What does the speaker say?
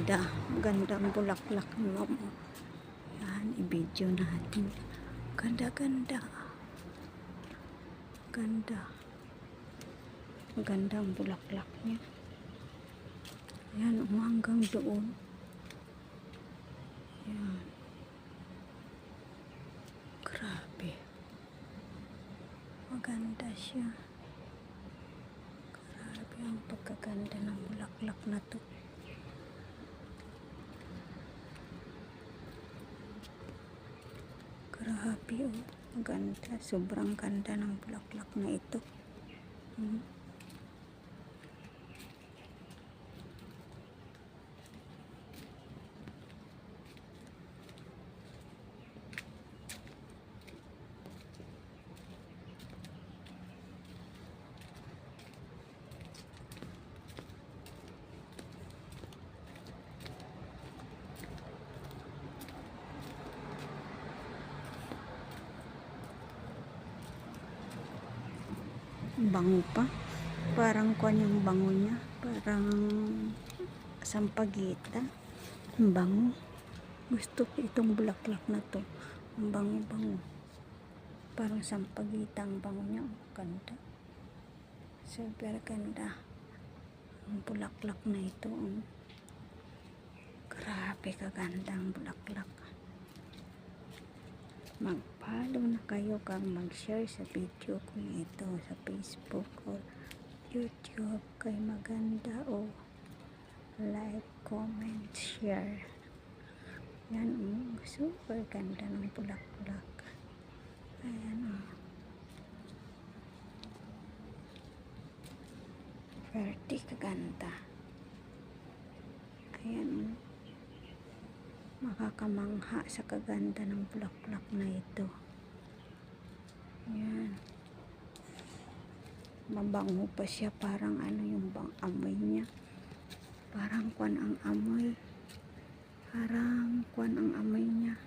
ganda. Gandang bulaklak mo. Yan, i-video natin. Ganda. Ganda. Gandang bulaklak niya. Yan, hanggang doon. Yan. Grabe. Maganda siya. Grabe ang pagkaganda ng bulaklak na to. Grabe oh. Maganda. Sobrang ganda ng bulaklak na ito. Bango pa. Parang kuwan yung bango niya. Parang sampagita. Bango. Gusto ko itong bulaklak na to. Bango. Parang sampagita ang bango niya. Ganda. Super ganda. Ang bulaklak na ito. Grabe kaganda ang bulaklak. Mag-follow na kayo kang mag-share sa video ko ito sa Facebook or YouTube kay maganda o like, comment, share. Yan super ganda ng bulaklak. Ayan Verde kaganda. Ayan makakamangha sa kaganda ng bulaklak na ito. Yan. Mabango pa siya. Parang yung amoy niya. Parang kwan ang amoy. Parang kwan ang amoy niya.